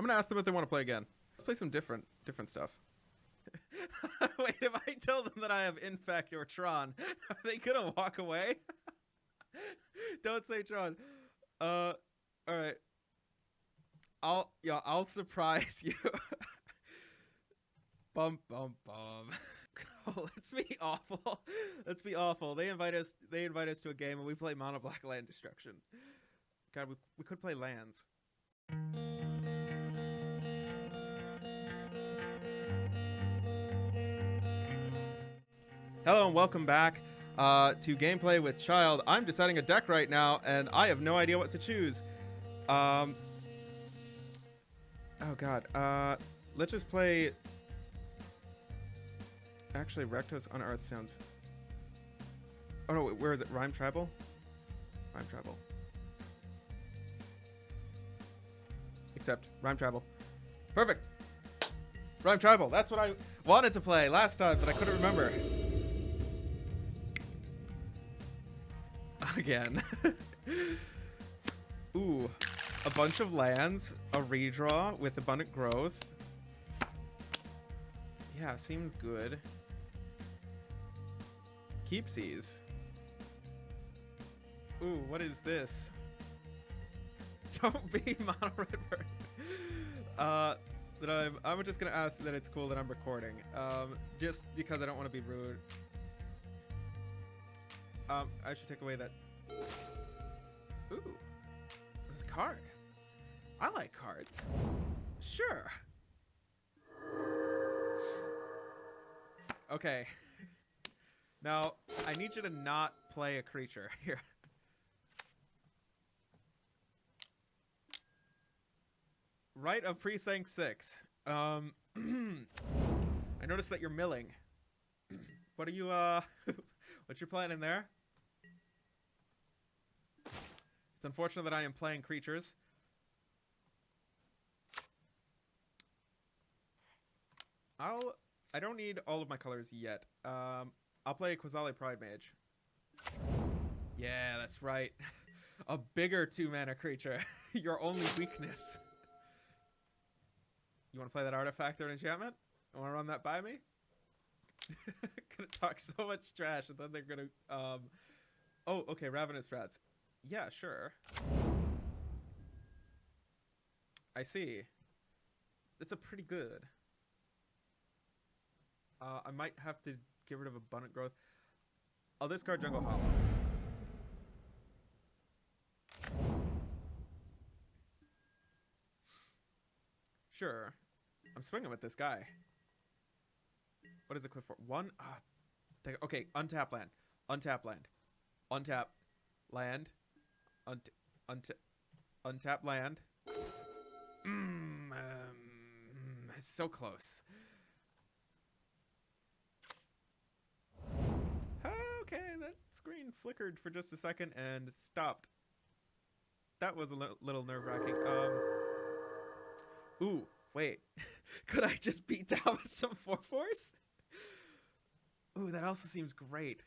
I'm gonna ask them if they want to play again. Let's play some different stuff. Wait, if I tell them that I have Infect or Tron, are they gonna walk away? Don't say Tron. All right. I'll surprise you. Bum bum bum. Let's be awful. Let's be awful. They invite us to a game and we play mono black land destruction. God, we could play lands. Hello and welcome back to gameplay with Child. I'm deciding a deck right now and I have no idea what to choose. Oh god. Let's just play. Actually, Rakdos Unearthed sounds. Oh no, where is it? Rhyme Tribal? Rhyme Tribal. Except Rhyme Tribal. Perfect! Rhyme Tribal. That's what I wanted to play last time, but I couldn't remember. Again. Ooh. A bunch of lands, a redraw with abundant growth. Yeah, seems good. Chid3's. Ooh, what is this? Don't be mono red bird. I'm just gonna ask that it's cool that I'm recording. Just because I don't want to be rude. I should take away that. Ooh, there's a card. I like cards. Sure. Okay. Now, I need you to not play a creature here. Right of Precinct 6. I noticed that you're milling. What are you, what's your plan in there? It's unfortunate that I am playing creatures. I don't need all of my colors yet. I'll play Quasali Pride Mage. Yeah, that's right. A bigger 2-mana creature. Your only weakness. You want to play that artifact or an enchantment? You want to run that by me? Gonna talk so much trash and then they're gonna oh, okay, Ravenous Rats. Yeah, sure. I see. It's a pretty good. I might have to get rid of Abundant Growth. I'll discard Jungle Hollow. Sure. I'm swinging with this guy. What is it quick for? One? Okay, untap land. Untap land. Untap land. Untap land. It's so close. Okay, that screen flickered for just a second and stopped. That was a little nerve-wracking. Ooh, wait. Could I just beat down with some 4/4s? Ooh, that also seems great.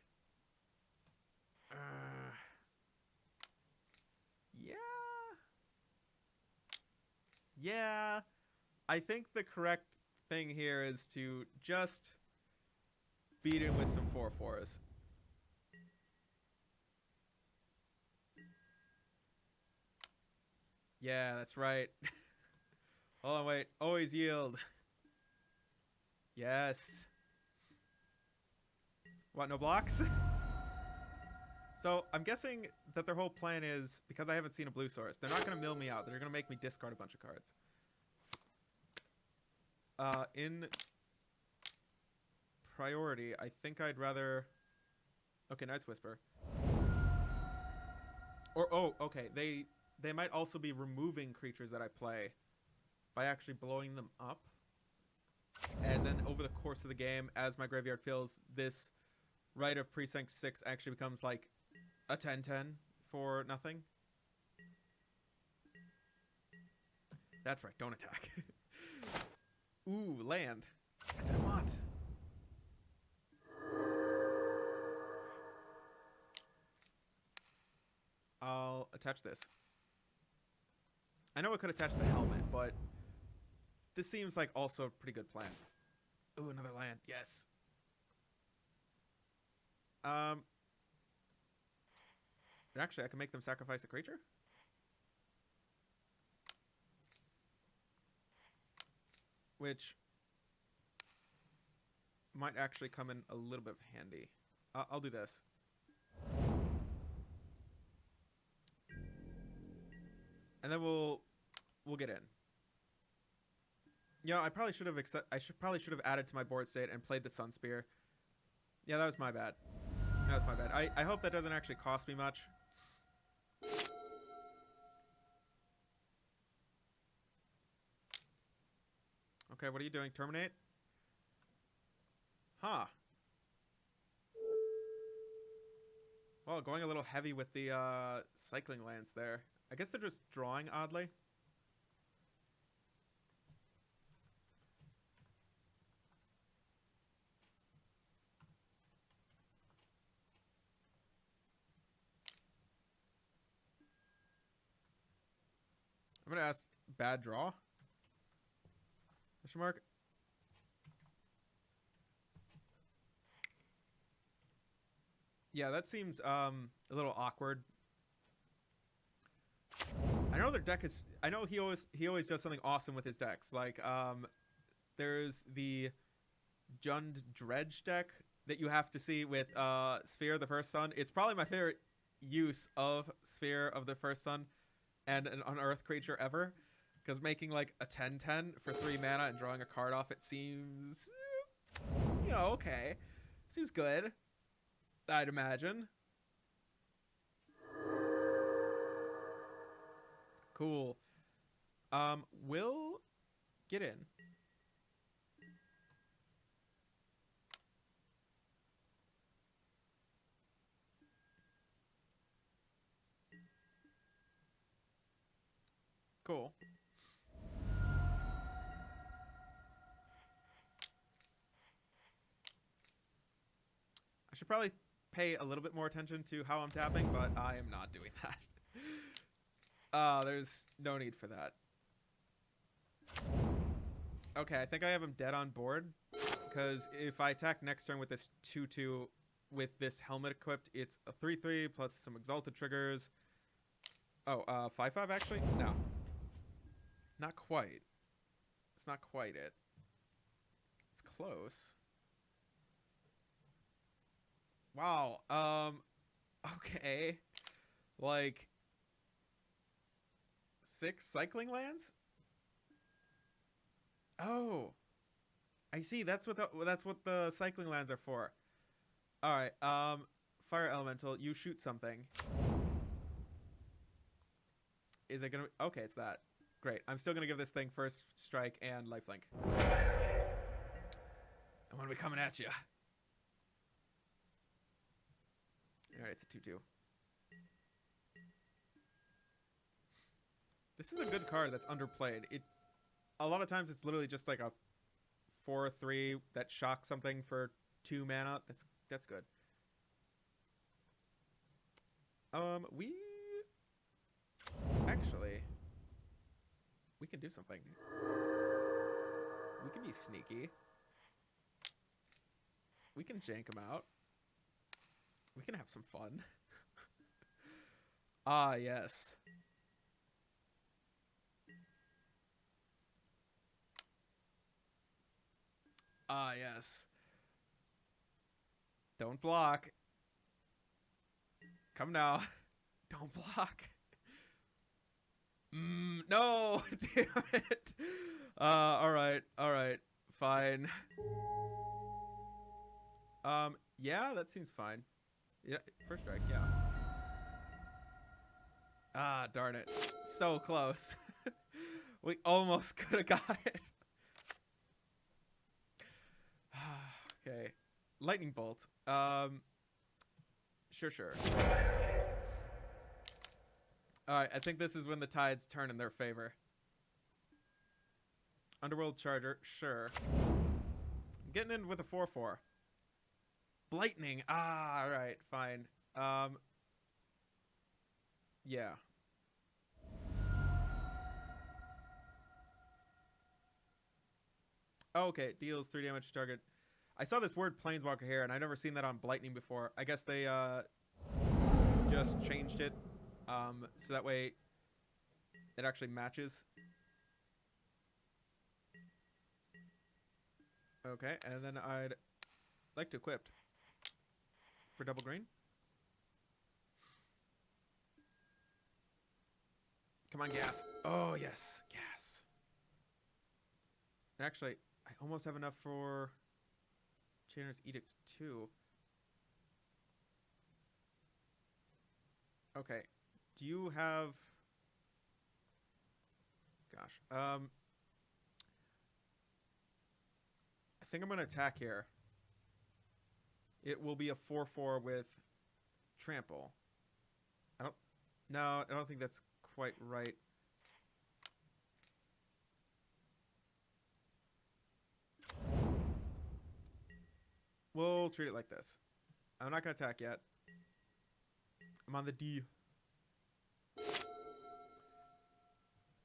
Yeah. Yeah. I think the correct thing here is to just beat him with some 4/4s. Yeah, that's right. Hold on, wait. Always yield. Yes. What, no blocks? So, I'm guessing that their whole plan is, because I haven't seen a blue source, they're not going to mill me out. They're going to make me discard a bunch of cards. In priority, I think I'd rather... Okay, Night's Whisper. Or, oh, okay, they might also be removing creatures that I play by actually blowing them up. And then over the course of the game, as my graveyard fills, this Rite of Precinct 6 actually becomes like a 10/10 for nothing. That's right, don't attack. Ooh, land. That's what I want. I'll attach this. I know I could attach the helmet, but this seems like also a pretty good plan. Ooh, another land. Yes. Actually, I can make them sacrifice a creature. Which might actually come in a little bit handy. I'll do this. And then we'll get in. Yeah, I probably should have added to my board state and played the Sun Spear. Yeah, that was my bad. That was my bad. I hope that doesn't actually cost me much. Okay, what are you doing? Terminate? Huh. Well, going a little heavy with the cycling lands there. I guess they're just drawing oddly. I'm gonna ask bad draw? Question mark? Yeah, that seems a little awkward. I know their deck is. I know he always does something awesome with his decks. Like there's the Jund Dredge deck that you have to see with Sphere of the First Sun. It's probably my favorite use of Sphere of the First Sun and an unearthed creature ever. Because making like a 10/10 for 3 mana and drawing a card off it seems, you know, okay. Seems good, I'd imagine. Cool. We'll get in. Cool. I should probably pay a little bit more attention to how I'm tapping, but I am not doing that. There's no need for that. Okay, I think I have him dead on board. Because if I attack next turn with this 2/2 with this helmet equipped, it's a 3/3 plus some exalted triggers. Oh, 5/5 actually? No. Not quite. It's not quite it. It's close. Wow. Okay. Like 6 cycling lands? Oh. I see. That's what the cycling lands are for. All right. Fire elemental, you shoot something. Is it going to okay, it's that. Great. I'm still going to give this thing first strike and lifelink. I'm going to be coming at you. All right, it's a 2/2. This is a good card that's underplayed. A lot of times it's literally just like a 4/3 that shocks something for 2 mana. That's good. We can do something. We can be sneaky. We can jank him out. We can have some fun. Ah, yes. Ah, yes. Don't block. Come now. Don't block. No! Damn it. Alright. Fine. Yeah, that seems fine. Yeah, first strike, yeah. Ah, darn it. So close. We almost could have got it. Okay. Lightning bolt. Sure. Alright, I think this is when the tides turn in their favor. Underworld Charger, sure. I'm getting in with a 4/4. Blightning. Ah, alright, fine. Yeah. Oh, okay, it deals 3 damage to target. I saw this word Planeswalker here, and I've never seen that on Blightning before. I guess they just changed it so that way it actually matches. Okay, and then I'd like to equip for double green. Come on, gas. Oh, yes, gas. And actually, I almost have enough for Chainer's Edict too. Okay, do you have... Gosh, I think I'm going to attack here. It will be a 4/4 with trample. No, I don't think that's quite right. We'll treat it like this. I'm not going to attack yet. I'm on the D.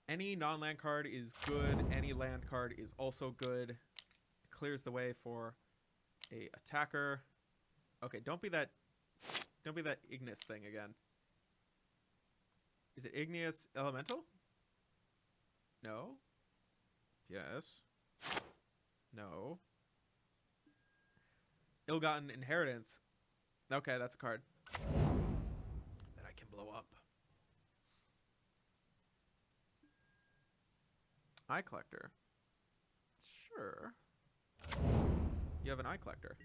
Any non-land card is good. Any land card is also good. It clears the way for a attacker. Okay, don't be that igneous thing again. Is it igneous elemental? No. Yes. No. Ill-gotten inheritance. Okay, that's a card that I can blow up. Eye collector. Sure. You have an eye collector.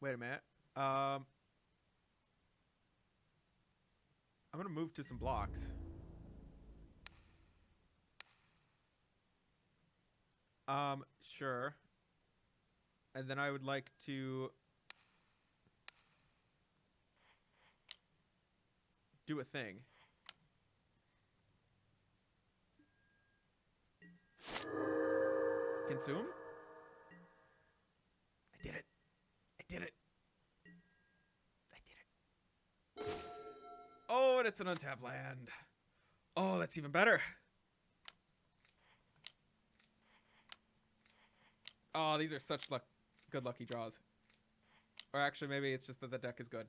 Wait a minute. I'm gonna move to some blocks. Sure. And then I would like to do a thing. Consume? I did it. I did it. I did it. Oh, and it's an untapped land. Oh, that's even better. Oh, these are such good lucky draws. Or actually, maybe it's just that the deck is good.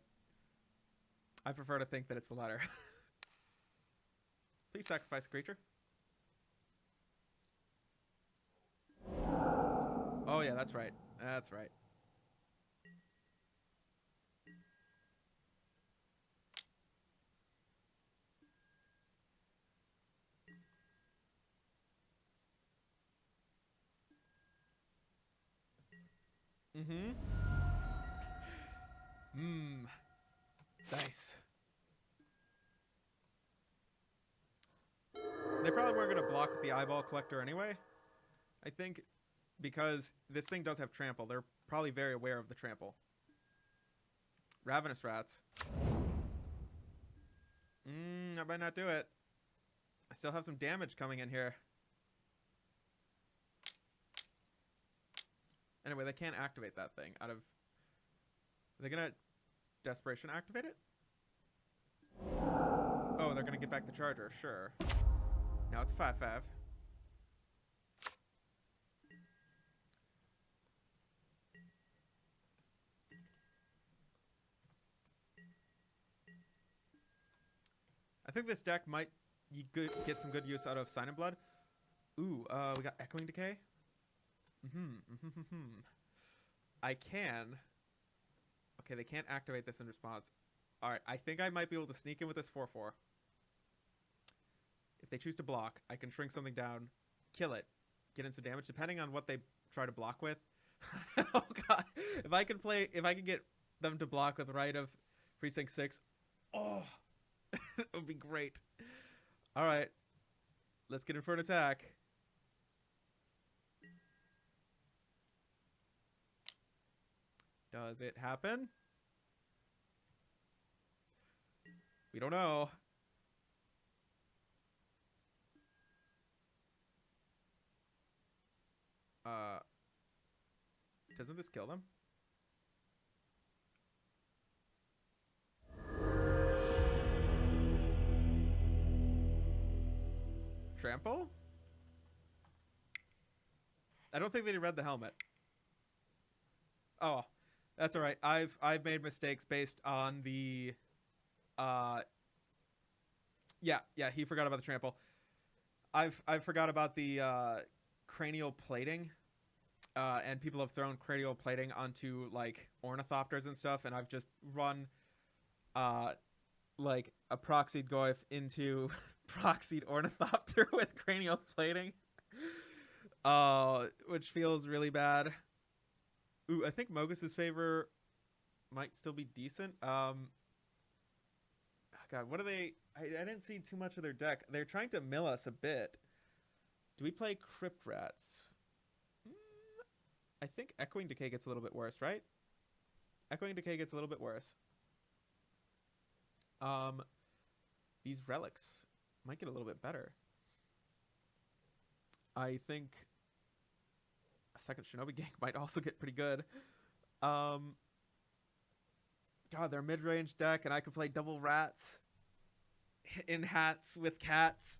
I prefer to think that it's the latter. Please sacrifice a creature. Oh, yeah, that's right. That's right. Mm-hmm. Nice. They probably weren't going to block with the eyeball collector anyway. I think because this thing does have trample. They're probably very aware of the trample. Ravenous Rats. I might not do it. I still have some damage coming in here. Anyway, they can't activate that thing out of... Are they going to Desperation activate it? Oh, they're going to get back the charger. Sure. Now it's 5/5. I think this deck might get some good use out of Sign in Blood. Ooh, we got Echoing Decay. I can. Okay, they can't activate this in response. Alright, I think I might be able to sneak in with this 4/4. If they choose to block, I can shrink something down, kill it, get in some damage, depending on what they try to block with. Oh god. If I can get them to block with Rite of Precinct 6, oh, it would be great. Alright. Let's get in for an attack. Does it happen? We don't know. Doesn't this kill them? Trample? I don't think they read the helmet. Oh, that's all right. I've made mistakes based on the yeah, he forgot about the trample. I've forgot about the cranial plating. And people have thrown cranial plating onto like ornithopters and stuff, and I've just run like a proxied goif into proxied ornithopter with cranial plating. Which feels really bad. Ooh, I think Mogus's favor might still be decent. God, what are they? I didn't see too much of their deck. They're trying to mill us a bit. Do we play Crypt Rats? I think Echoing Decay gets a little bit worse, right? Echoing Decay gets a little bit worse. These relics might get a little bit better. I think a second Shinobi Gang might also get pretty good. God, they're mid-range deck, and I could play double rats in hats with cats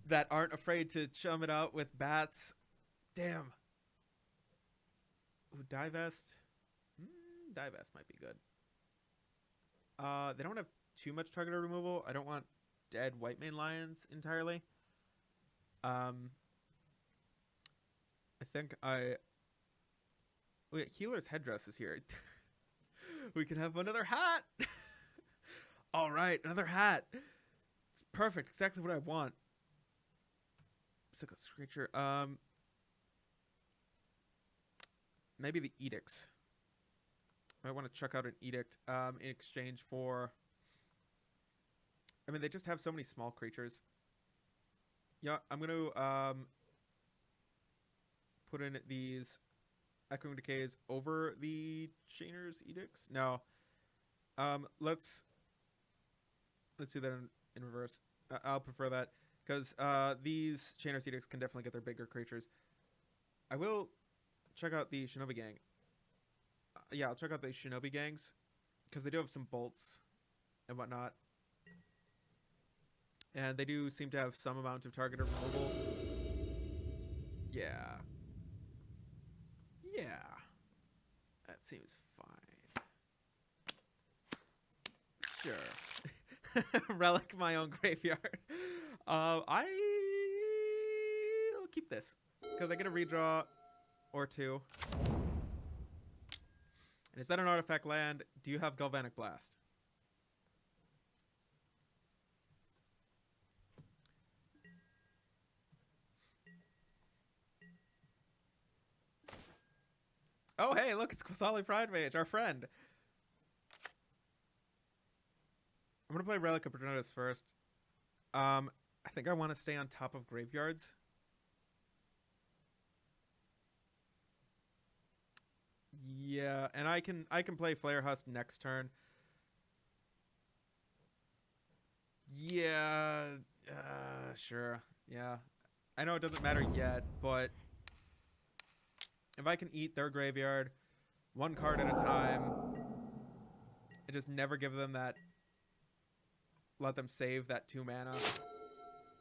that aren't afraid to chum it out with bats. Damn. Ooh, Divest. Divest might be good. They don't have too much targeted removal. I don't want dead white mane lions entirely. I think wait, Healer's Headdress is here. We can have another hat. All right, another hat. It's perfect. Exactly what I want. Sickle Screecher. Maybe the Edicts. I want to check out an Edict in exchange for... I mean, they just have so many small creatures. Yeah, I'm going to put in these Echoing Decays over the Chainer's Edicts. No. Let's do that in reverse. I'll prefer that, because these Chainer's Edicts can definitely get their bigger creatures. I will check out the Shinobi Gang. Yeah, I'll check out the Shinobi Gangs, because they do have some bolts and whatnot. And they do seem to have some amount of targeted removal. Yeah. Yeah. That seems fine. Sure. Relic my own graveyard. I'll keep this, because I get a redraw or two. And is that an artifact land? Do you have Galvanic Blast? Oh, hey, look, it's Quasali Pride Mage, our friend. I'm going to play Relic of Eternatus first. I think I want to stay on top of graveyards. Yeah, and I can play Flare Husk next turn. Yeah, sure. Yeah. I know it doesn't matter yet, but if I can eat their graveyard one card at a time and just never give them that, let them save that 2 mana.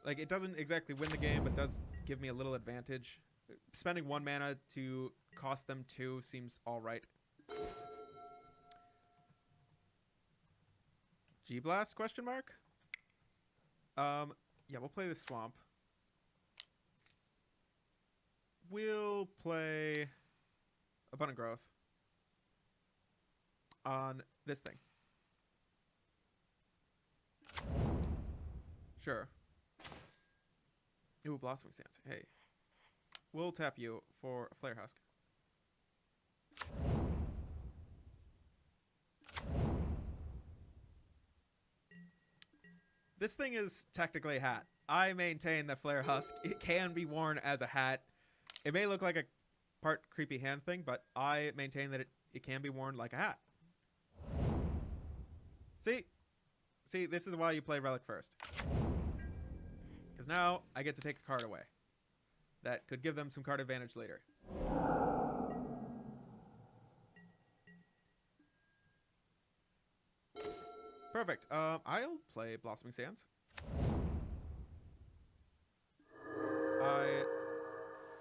Like, it doesn't exactly win the game, but does give me a little advantage. Spending 1 mana to cost them 2 seems alright. G-Blast, question mark? Yeah, we'll play the Swamp. We'll play Abundant Growth on this thing. Sure. Ooh, Blossoming Sands. Hey. We'll tap you for a Flare Husk. This thing is technically a hat. I maintain that Flare Husk, it can be worn as a hat. It may look like a part creepy hand thing, but I maintain that it can be worn like a hat. See? See, this is why you play Relic first. Because now I get to take a card away. That could give them some card advantage later. Perfect. I'll play Blossoming Sands.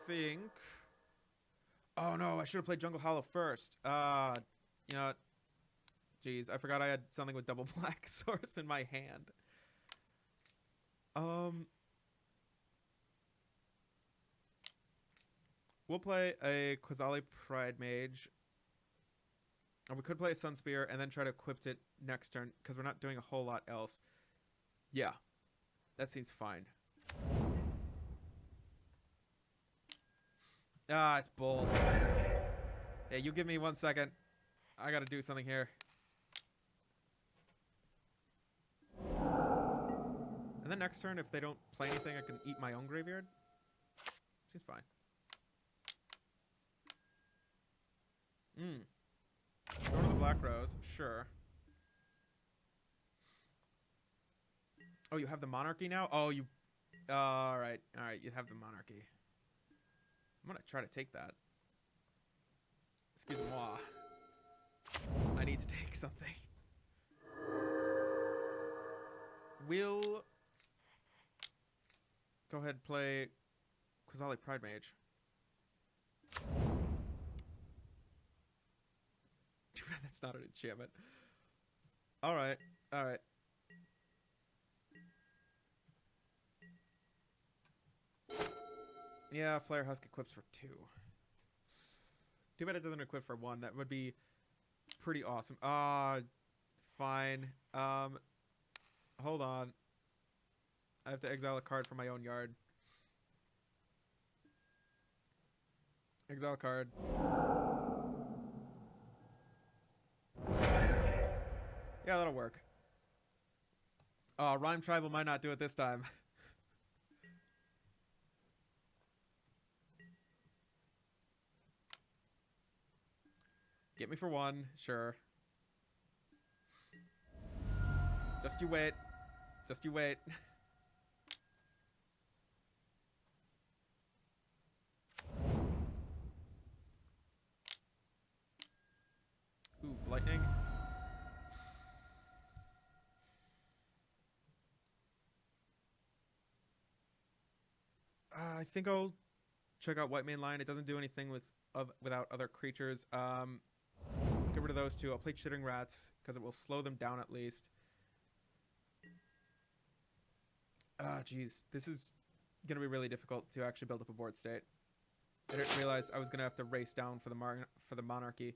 think... Oh no, I should have played Jungle Hollow first. You know what? Jeez, I forgot I had something with double black source in my hand. We'll play a Quasali Pride Mage. Or we could play a Sun Spear and then try to equip it next turn, because we're not doing a whole lot else. Yeah, that seems fine. Ah, it's bolts. Yeah, you give me 1 second. I gotta do something here. And then next turn, if they don't play anything, I can eat my own graveyard. Seems fine. Go to the Black Rose, sure. Oh, you have the Monarchy now? Oh, you... Alright, you have the Monarchy. I'm gonna try to take that. Excuse-moi. I need to take something. We'll... go ahead and play Quasali Pride Mage. Too bad that's not an enchantment. Alright, alright. Yeah, Flare Husk equips for 2. Too bad it doesn't equip for 1. That would be pretty awesome. Fine. Hold on. I have to exile a card from my own yard. Exile card. Yeah, that'll work. Rhyme Tribal might not do it this time. Get me for 1, sure. Just you wait. Just you wait. Ooh, lightning. I think I'll check out White Main Line. It doesn't do anything without other creatures. Get rid of those 2. I'll play Chittering Rats because it will slow them down at least. Jeez. This is going to be really difficult to actually build up a board state. I didn't realize I was going to have to race down for the Monarchy.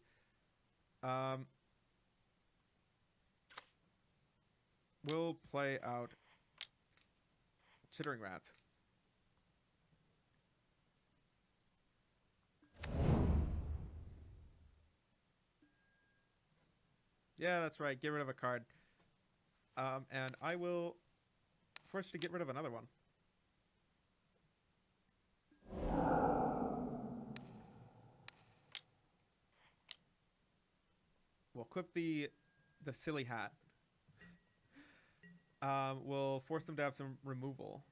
We'll play out Chittering Rats. Yeah, that's right. Get rid of a card. And I will force you to get rid of another one. We'll equip the silly hat. We'll force them to have some removal.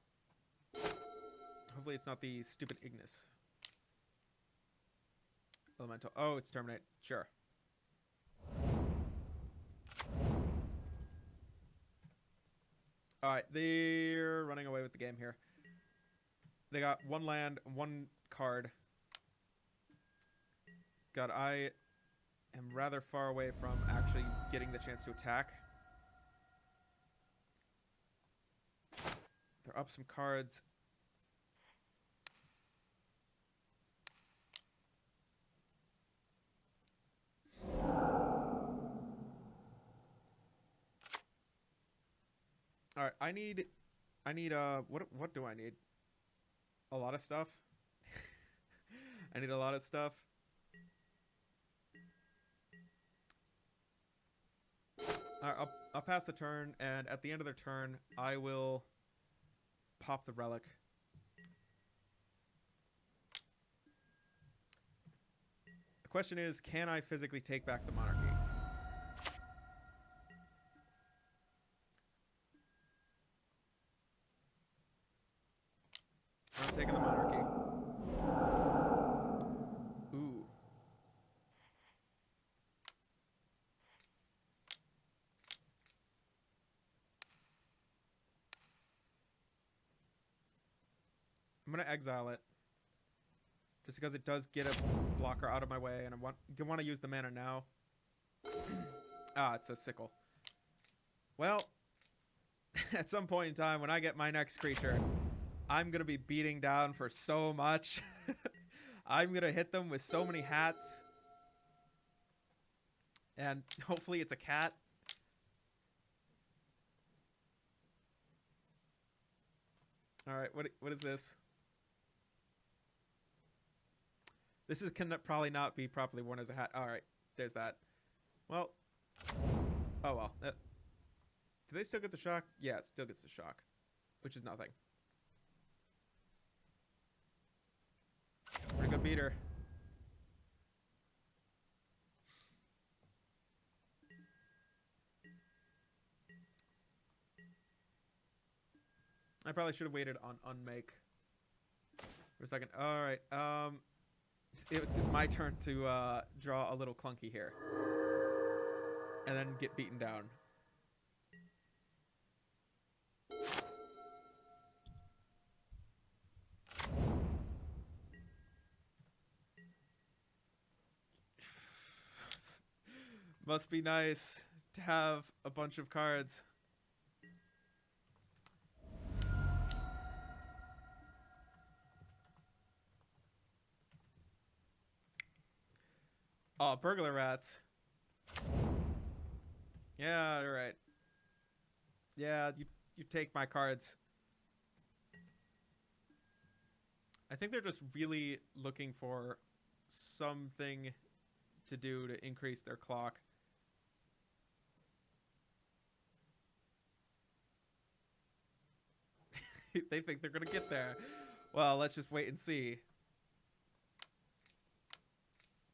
Hopefully it's not the stupid Ignis. Elemental. Oh, it's Terminate. Sure. Alright, they're running away with the game here. They got 1 land, 1 card. God, I am rather far away from actually getting the chance to attack. They're up some cards. All right, I need what do I need? A lot of stuff. I need a lot of stuff. All right, I'll pass the turn, and at the end of their turn, I will pop the relic. The question is, can I physically take back the Monarchy? I'm taking the Monarchy. Ooh. I'm going to exile it. Just because it does get a blocker out of my way, and I want to use the mana now. Ah, it's a sickle. Well, at some point in time, when I get my next creature, I'm going to be beating down for so much. I'm going to hit them with so many hats. And hopefully it's a cat. Alright, what is this? This can probably not be properly worn as a hat. Alright, there's that. Well. Oh well. Do they still get the shock? Yeah, it still gets the shock. Which is nothing. Pretty good beater. I probably should have waited on unmake for a second. Alright, it's my turn to draw a little clunky here. And then get beaten down. Must be nice to have a bunch of cards. Oh, burglar rats. Yeah, you're right. Yeah, you take my cards. I think they're just really looking for something to do to increase their clock. They think they're gonna get there. Well, let's just wait and see.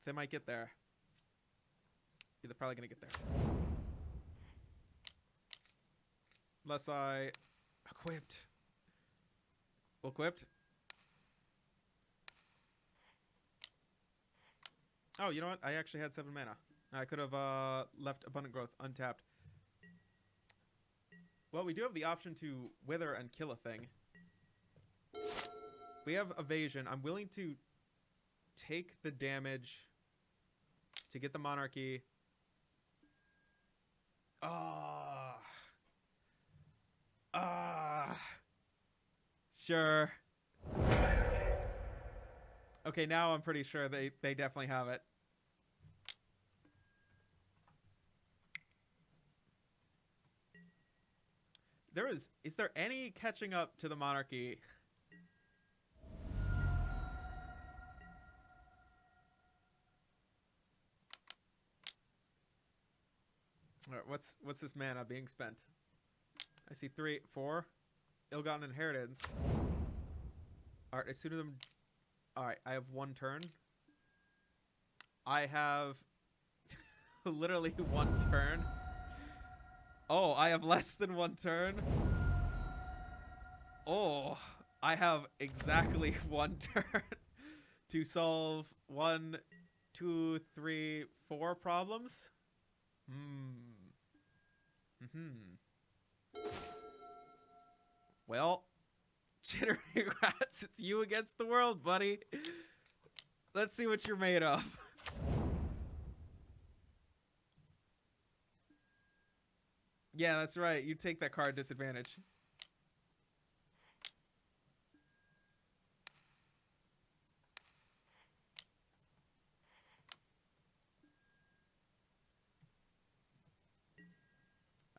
They might get there. Yeah, they're probably gonna get there. Unless I equipped. Equipped? Oh, you know what? I actually had 7 mana. I could have left Abundant Growth untapped. Well, we do have the option to wither and kill a thing. We have evasion. I'm willing to take the damage to get the monarchy. Sure. Okay, now I'm pretty sure they definitely have it. Is there any catching up to the monarchy? All right, what's this mana being spent? I see 3, 4. Ill-gotten inheritance. All right, as soon as I'm... All right, I have 1 turn. I have literally 1 turn. Oh, I have less than 1 turn. Oh, I have exactly 1 turn to solve 1, 2, 3, 4 problems. Well, Chid3's, it's you against the world, buddy. Let's see what you're made of. Yeah, that's right. You take that card disadvantage.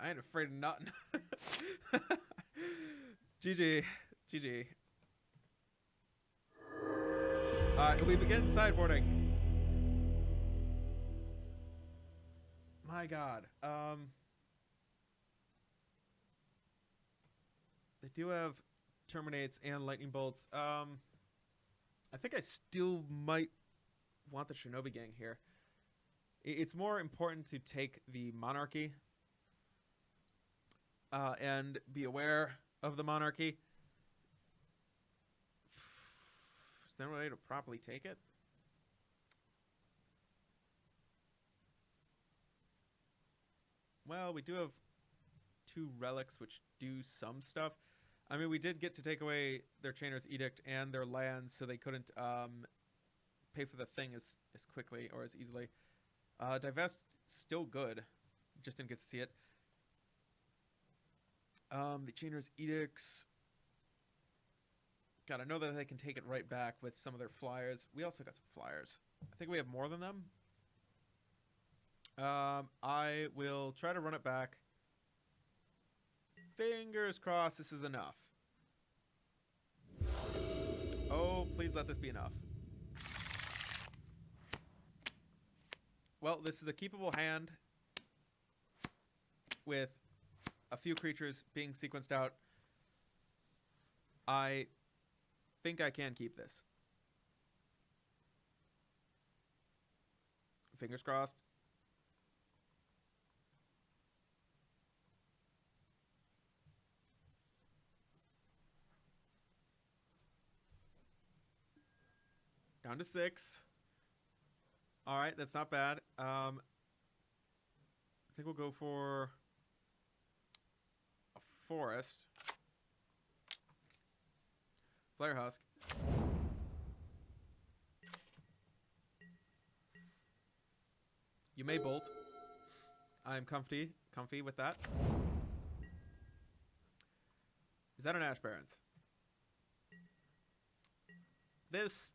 I ain't afraid of nothing. GG. GG. We begin sideboarding. My god. They do have Terminates and Lightning Bolts. I think I still might want the Shinobi Gang here. It's more important to take the Monarchy and be aware of the Monarchy. Is there a way to properly take it? Well, we do have 2 relics which do some stuff. I mean, we did get to take away their Chainer's Edict and their lands, so they couldn't pay for the thing as quickly or as easily. Divest, still good. Just didn't get to see it. The Chainer's Edicts. God, I know that they can take it right back with some of their flyers. We also got some flyers. I think we have more than them. I will try to run it back. Fingers crossed this is enough. Oh, please let this be enough. Well, this is a keepable hand with a few creatures being sequenced out. I think I can keep this. Fingers crossed. Down to 6. All right, that's not bad. I think we'll go for a forest. Flare Husk. You may bolt. I'm comfy with that. Is that an Ash Barrens?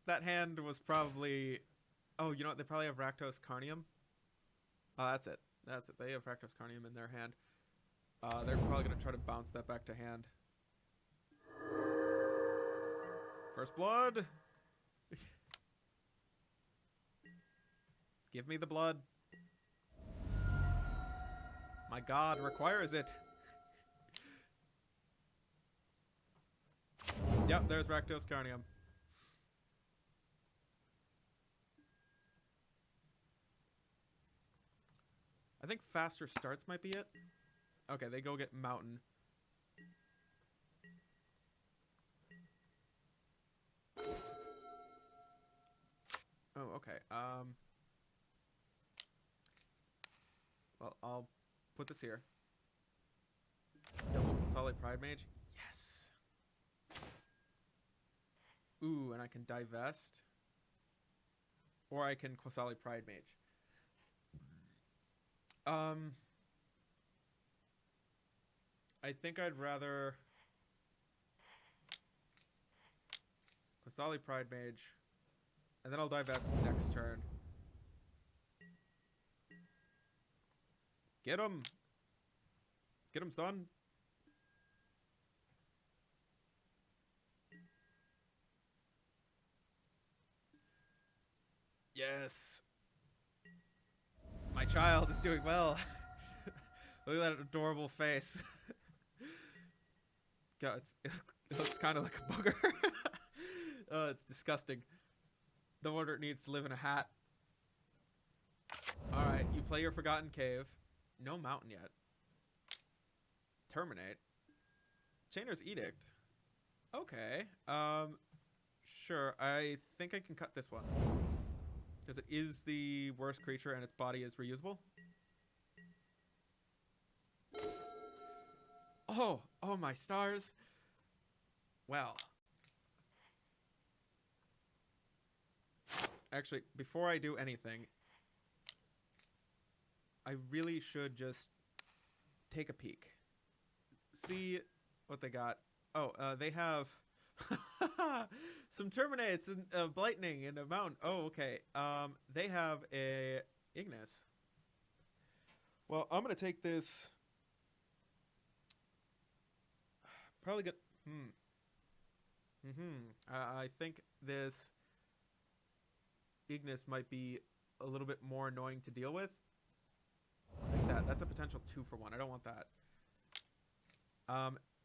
That hand was probably... Oh, you know what? They probably have Rakdos Carnium. Oh, that's it. That's it. They have Rakdos Carnium in their hand. They're probably going to try to bounce that back to hand. First blood. Give me the blood. My god requires it. Yep, there's Rakdos Carnium. I think faster starts might be it. Okay, they go get Mountain. Oh, okay. Well, I'll put this here. Double Solid Pride Mage. Yes. Ooh, and I can divest. Or I can Quasali Pride Mage. I think I'd rather Quasali Pride Mage, and then I'll divest next turn. Get him! Get him, son! Yes! My child is doing well. Look at that adorable face. God, it looks kind of like a booger. Oh, it's disgusting. No wonder it needs to live in a hat. Alright, you play your Forgotten Cave. No mountain yet. Terminate. Chainer's Edict. Okay. Sure. I think I can cut this one. Because it is the worst creature and its body is reusable. Oh, my stars. Well. Actually, before I do anything, I really should just take a peek. See what they got. Oh, they have some Terminates and Blightning and a Mountain. Oh, okay. They have a Ignis. Well, I'm going to take this... Probably get... I think this Ignis might be a little bit more annoying to deal with. I'll take that. That's a potential 2-for-1. I don't want that.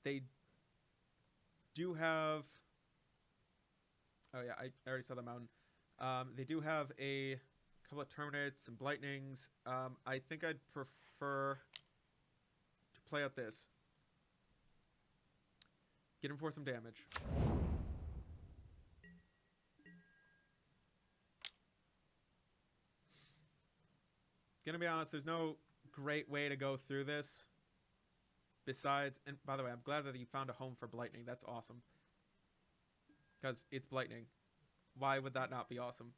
They do have... Oh, yeah, I already saw the Mountain. They do have a couple of Terminates and Blightnings. I think I'd prefer to play out this. Get him for some damage. Gonna be honest, there's no great way to go through this. Besides, and by the way, I'm glad that you found a home for Blightning. That's awesome. Because it's Blightning. Why would that not be awesome?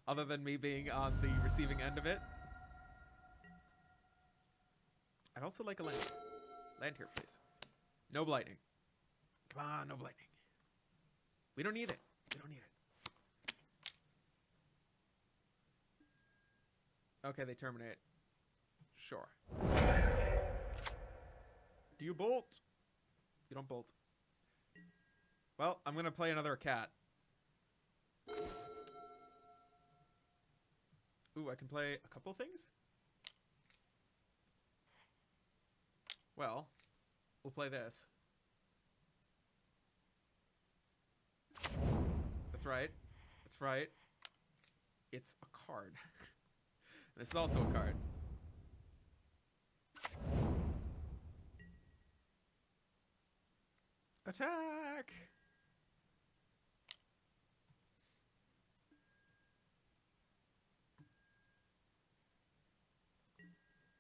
other than me being on the receiving end of it. I'd also like a land. Land here, please. No blighting. Come on, no blighting. We don't need it. We don't need it. Okay, they terminate. Sure. Do you bolt? You don't bolt. Well, I'm going to play another cat. Ooh, I can play a couple things? Well, we'll play this. That's right. That's right. It's a card. This is also a card. Attack!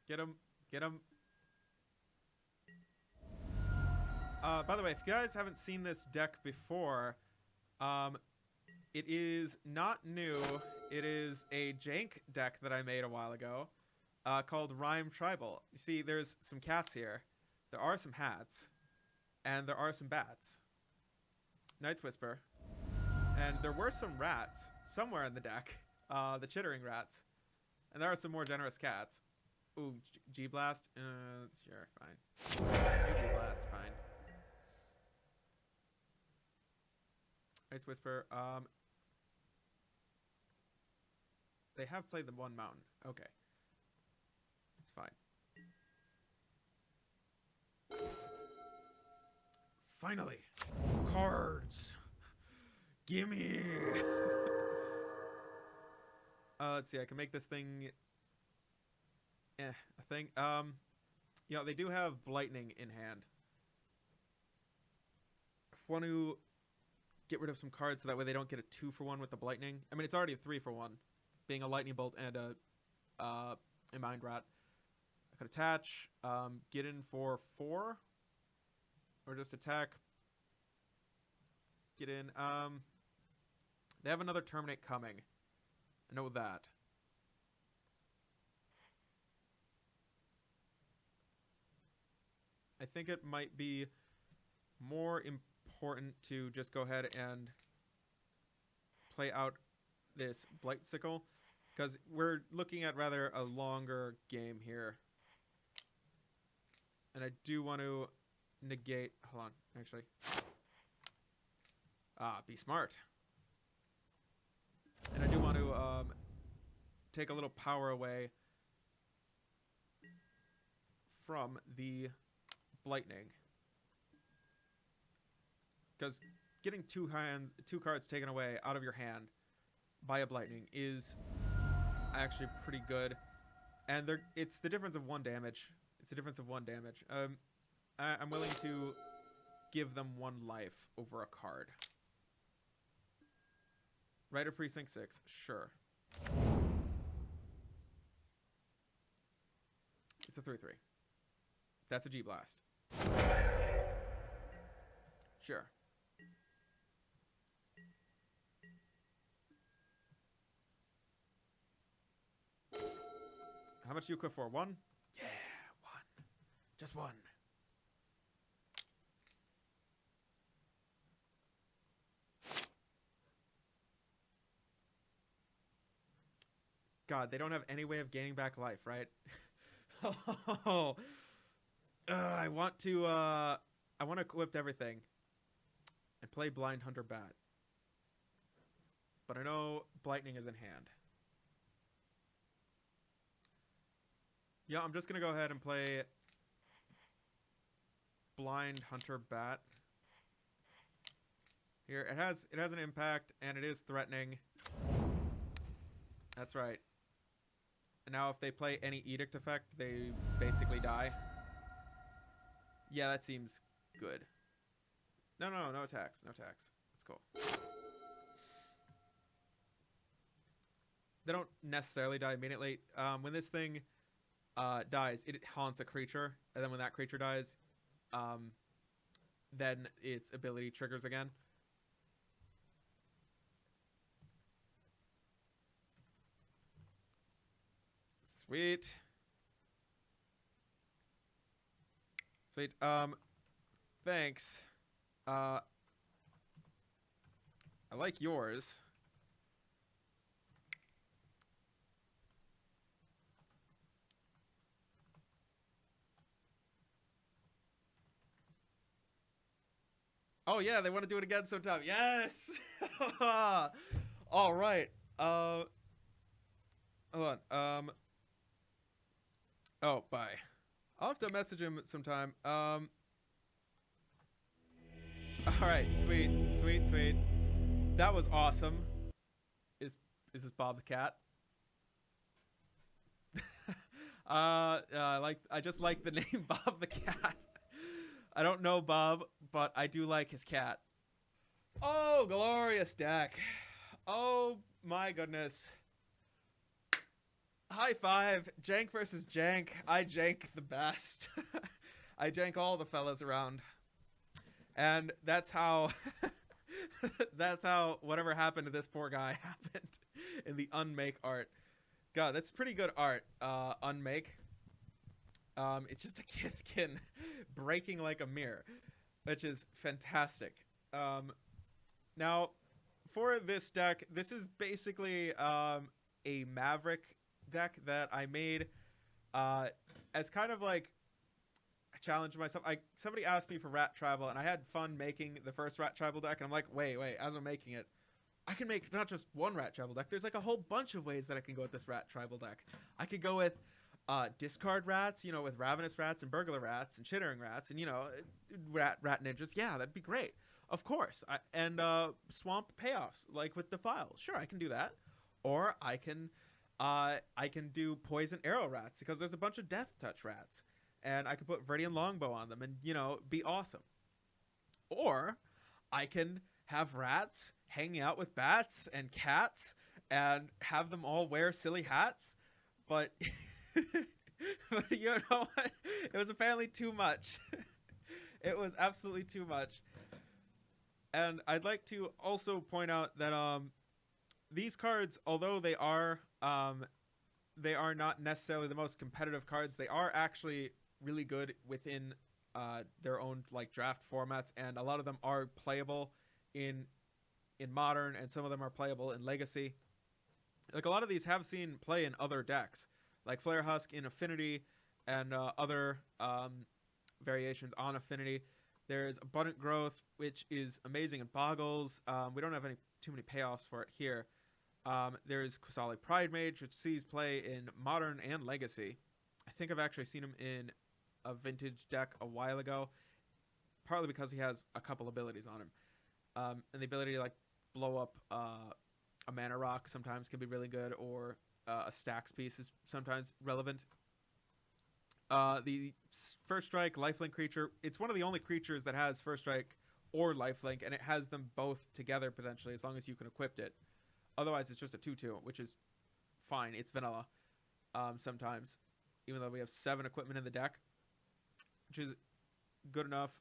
Get him. Get him. By the way, if you guys haven't seen this deck before, it is not new. It is a jank deck that I made a while ago, called Rhyme Tribal. You see, there's some cats here. There are some hats. And there are some bats. Knight's Whisper. And there were some rats somewhere in the deck. The chittering rats. And there are some more generous cats. Ooh, G-Blast? Sure, fine. G-Blast, fine. Knight's Whisper. They have played the one mountain. Okay. It's fine. Finally. Cards. Gimme. Let's see. I can make this thing a thing. You know, they do have Lightning in hand. I want to get rid of some cards so that way they don't get a 2-for-1 with the Lightning. I mean, it's already a 3-for-1, being a Lightning Bolt and a Mind Rat. I could attach, get in for 4. Or just attack. Get in. They have another Terminate coming. I know that. I think it might be more important to just go ahead and play out this Blight Sickle, because we're looking at rather a longer game here. And I do want to negate. Hold on, actually. Be smart. And I do want to take a little power away from the Lightning, because getting two cards taken away out of your hand by a Lightning is actually pretty good, and it's the difference of 1 damage. It's the difference of 1 damage. I'm willing to give them 1 life over a card. Rite of Precinct 6, sure. It's a 3/3. That's a G-Blast. Sure. How much do you equip for? 1? Yeah, 1. Just 1. God, they don't have any way of gaining back life, right? Oh, I want to equip everything and play Blind Hunter Bat. But I know Lightning is in hand. Yeah, I'm just going to go ahead and play Blind Hunter Bat. Here, it has an impact, and it is threatening. That's right. And now if they play any Edict effect, they basically die. Yeah, that seems good. No attacks. No attacks. That's cool. They don't necessarily die immediately. When this thing dies, it haunts a creature. And then when that creature dies, then its ability triggers again. Sweet. Sweet. Thanks. I like yours. Oh yeah, they want to do it again sometime. Yes. All right. Hold on. Oh, bye. I'll have to message him sometime. All right. Sweet. Sweet. Sweet. That was awesome. Is this Bob the cat? I just like the name Bob the cat. I don't know Bob, but I do like his cat. Oh, glorious deck. Oh my goodness. High five. Jank versus Jank. I jank the best. I jank all the fellas around. And that's how that's how whatever happened to this poor guy happened in the unmake art. God, that's pretty good art. Unmake. It's just a Kithkin breaking like a mirror, which is fantastic. Now, for this deck, this is basically a Mavrick deck that I made as kind of like a challenge myself. Somebody asked me for Rat Tribal, and I had fun making the first Rat Tribal deck, and I'm like, wait, as I'm making it, I can make not just one Rat Tribal deck. There's like a whole bunch of ways that I can go with this Rat Tribal deck. I could go with discard rats, with Ravenous Rats and Burglar Rats and Chittering Rats and, Rat Ninjas. Yeah, that'd be great. Of course. And Swamp Payoffs, like with Defile. Sure, I can do that. Or I can do Poison Arrow Rats because there's a bunch of Death Touch Rats. And I could put Viridian Longbow on them and, be awesome. Or I can have rats hanging out with bats and cats and have them all wear silly hats. But, but you know what? It was apparently too much. It was absolutely too much. And I'd like to also point out that these cards, although they are not necessarily the most competitive cards, they are actually really good within their own like draft formats, and a lot of them are playable in Modern, and some of them are playable in Legacy. Like a lot of these have seen play in other decks, like Flare Husk in Affinity and other variations on Affinity. There's Abundant Growth, which is amazing in Boggles. We don't have too many payoffs for it here. There's Kusali Pride Mage, which sees play in Modern and Legacy. I think I've actually seen him in a Vintage deck a while ago, partly because he has a couple abilities on him. And the ability to like blow up a mana rock sometimes can be really good, or a stacks piece is sometimes relevant. The First Strike lifelink creature, it's one of the only creatures that has First Strike or lifelink, and it has them both together potentially as long as you can equip it. Otherwise, it's just a 2/2, which is fine. It's vanilla sometimes, even though we have 7 equipment in the deck, which is good enough.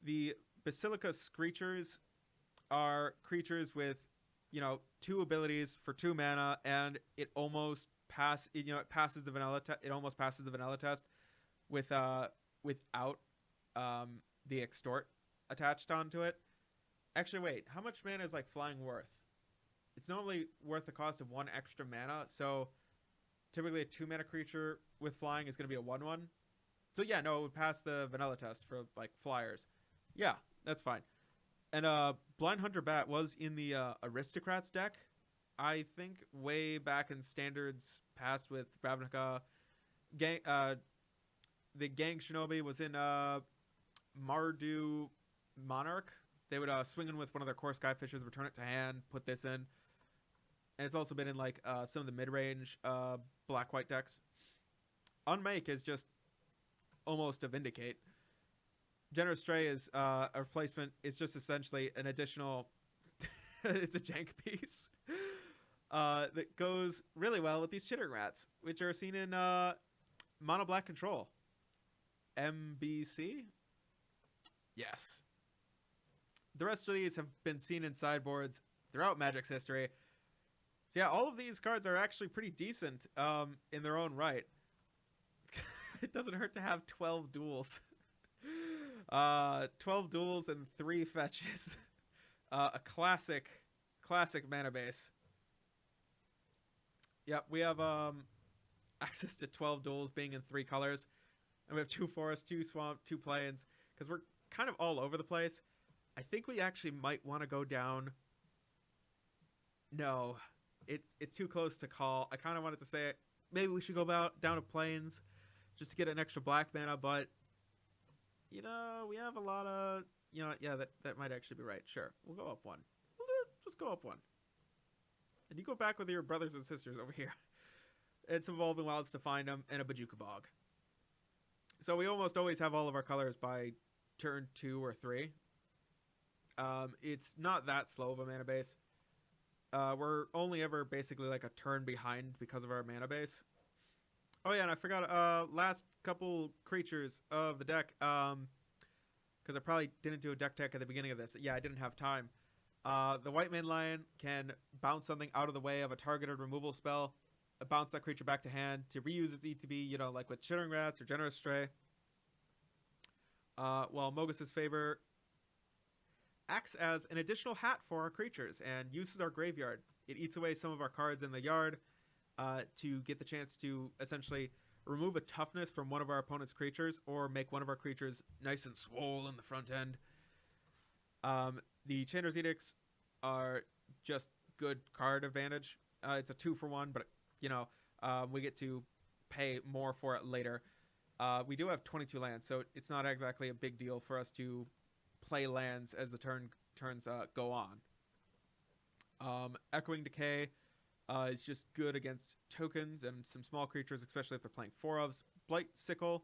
The Basilica Screechers are creatures with, 2 abilities for 2 mana, and it almost passes the vanilla test. It almost passes the vanilla test without the extort attached onto it. Actually, wait, how much mana is like flying worth? It's normally worth the cost of 1 extra mana, so typically a 2 mana creature with flying is going to be a 1/1. So yeah, no, it would pass the vanilla test for like flyers. Yeah, that's fine. And Blind Hunter Bat was in the Aristocrats deck, I think, way back in Standards past with Ravnica. The Gang Shinobi was in Mardu Monarch. They would swing in with one of their core Skyfishers, return it to hand, put this in. And it's also been in like some of the mid-range black-white decks. Unmake is just almost a Vindicate. Generous Stray is a replacement. It's just essentially an additional... it's a jank piece that goes really well with these Chittering Rats, which are seen in Mono Black Control. MBC? Yes. The rest of these have been seen in sideboards throughout Magic's history. So yeah, all of these cards are actually pretty decent in their own right. It doesn't hurt to have 12 duels. 12 duels and 3 fetches. A classic mana base. Yep, we have access to 12 duels being in 3 colors. And we have 2 forests, 2 swamp, 2 plains. Because we're kind of all over the place. I think we actually might want to go down... No, it's too close to call. I kind of wanted to say it. Maybe we should go down to plains just to get an extra black mana, but you know, we have a lot of, you know, yeah, that might actually be right. Sure, we'll go up 1. Just go up 1. And you go back with your brothers and sisters over here. It's Evolving Wilds to find them and a Bajuka Bog. So we almost always have all of our colors by turn 2 or 3. It's not that slow of a mana base. We're only ever basically like a turn behind because of our mana base. Oh yeah, and I forgot last couple creatures of the deck, because I probably didn't do a deck tech at the beginning of this. Yeah, I didn't have time. The White Mane Lion can bounce something out of the way of a targeted removal spell, bounce that creature back to hand to reuse its ETB, you know, like with Chittering Rats or Generous Stray. While Mogus's Favor acts as an additional hat for our creatures and uses our graveyard. It eats away some of our cards in the yard to get the chance to essentially remove a toughness from one of our opponent's creatures or make one of our creatures nice and swole in the front end. The Chandra's Edicts are just good card advantage. It's a 2-for-1, but you know, we get to pay more for it later. We do have 22 lands, so it's not exactly a big deal for us to play lands as the turns go on. Echoing Decay is just good against tokens and some small creatures, especially if they're playing 4-ofs. Blight Sickle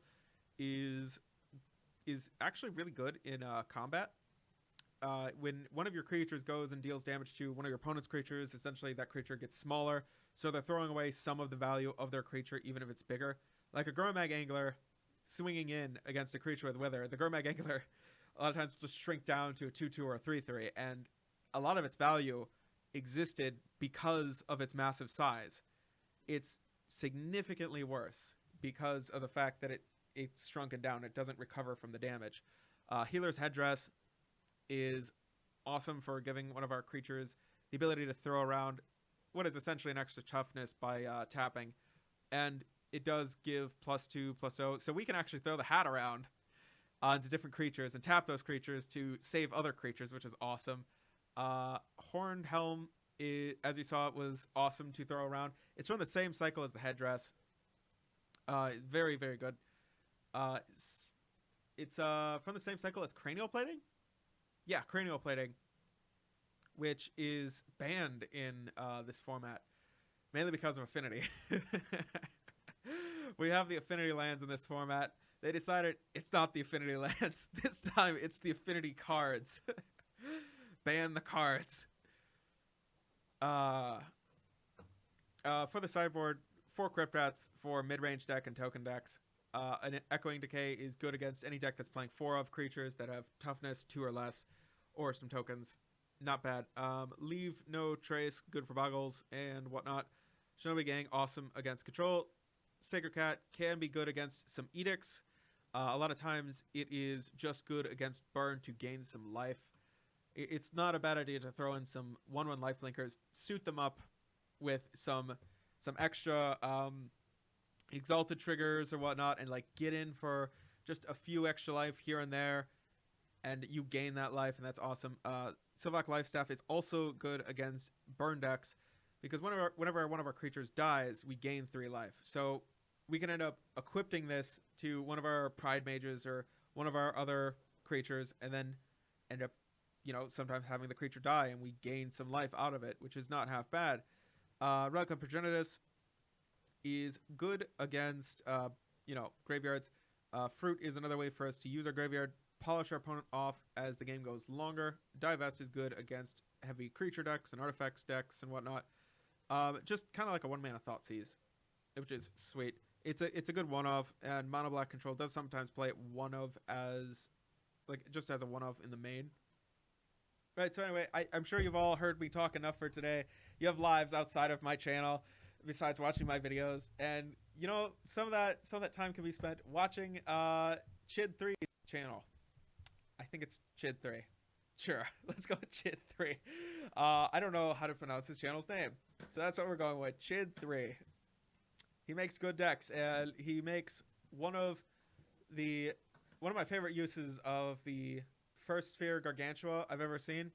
is actually really good in combat. When one of your creatures goes and deals damage to one of your opponent's creatures, essentially that creature gets smaller, so they're throwing away some of the value of their creature, even if it's bigger. Like a Gromag Angler swinging in against a creature with Wither, the Gromag Angler a lot of times will just shrink down to a 2/2 or a 3/3, and a lot of its value existed because of its massive size. It's significantly worse because of the fact that it's shrunken down. It doesn't recover from the damage. Healer's Headdress is awesome for giving one of our creatures the ability to throw around what is essentially an extra toughness by tapping. And it does give +2/+0. So we can actually throw the hat around onto different creatures and tap those creatures to save other creatures, which is awesome. Horned Helm, as you saw, it was awesome to throw around. It's from the same cycle as the Headdress. Very, very good. It's from the same cycle as Cranial Plating? Yeah, Cranial Plating, which is banned in this format, mainly because of Affinity. We have the Affinity lands in this format. They decided it's not the Affinity lands. This time, it's the Affinity cards. Ban the cards. For the sideboard, 4 Crypt Rats for mid-range deck and token decks. An Echoing Decay is good against any deck that's playing 4-of creatures that have toughness 2 or less, or some tokens. Not bad. Leave No Trace, good for Boggles and whatnot. Shinobi Gang, awesome against control. Sacred Cat can be good against some edicts. A lot of times it is just good against burn to gain some life. It's not a bad idea to throw in some 1/1 lifelinkers, suit them up with some extra exalted triggers or whatnot, and like get in for just a few extra life here and there, and you gain that life, and that's awesome. Sylvac Lifestaff is also good against burn decks, because whenever one of our creatures dies, we gain 3 life. So we can end up equipping this to one of our Pride Mages or one of our other creatures, and then end up, you know, sometimes having the creature die, and we gain some life out of it, which is not half bad. Relic of Progenitus is good against, graveyards. Fruit is another way for us to use our graveyard, polish our opponent off as the game goes longer. Divest is good against heavy creature decks and artifacts decks and whatnot. Just kind of like a 1-mana Thoughtseize, which is sweet. It's a good 1-of, and Mono Black Control does sometimes play it 1-of as, like, just as a 1-of in the main. Right, so anyway, I'm sure you've all heard me talk enough for today. You have lives outside of my channel besides watching my videos, and you know, some of that time can be spent watching Chid3's channel. I think it's Chid3. Sure, let's go with Chid3. I don't know how to pronounce his channel's name, so that's what we're going with, Chid3. He makes good decks, and he makes one of my favorite uses of the first sphere Gargantua I've ever seen.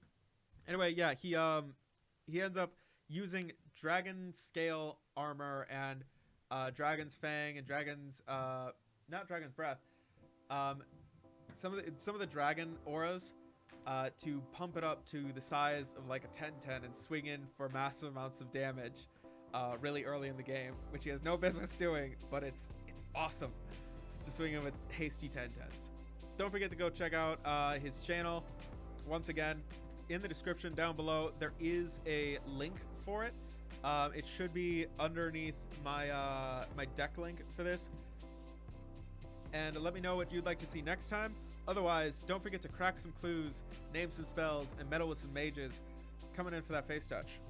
Anyway, yeah, he ends up using dragon scale armor and dragon's fang and dragon's not dragon's breath, some of the dragon auras to pump it up to the size of like a 10/10 and swing in for massive amounts of damage really early in the game, which he has no business doing, but it's awesome to swing in with hasty 10/10s. Don't forget to go check out his channel. Once again, in the description down below, there is a link for it. It should be underneath my my deck link for this. And let me know what you'd like to see next time. Otherwise, don't forget to crack some clues, name some spells, and meddle with some mages coming in for that face touch.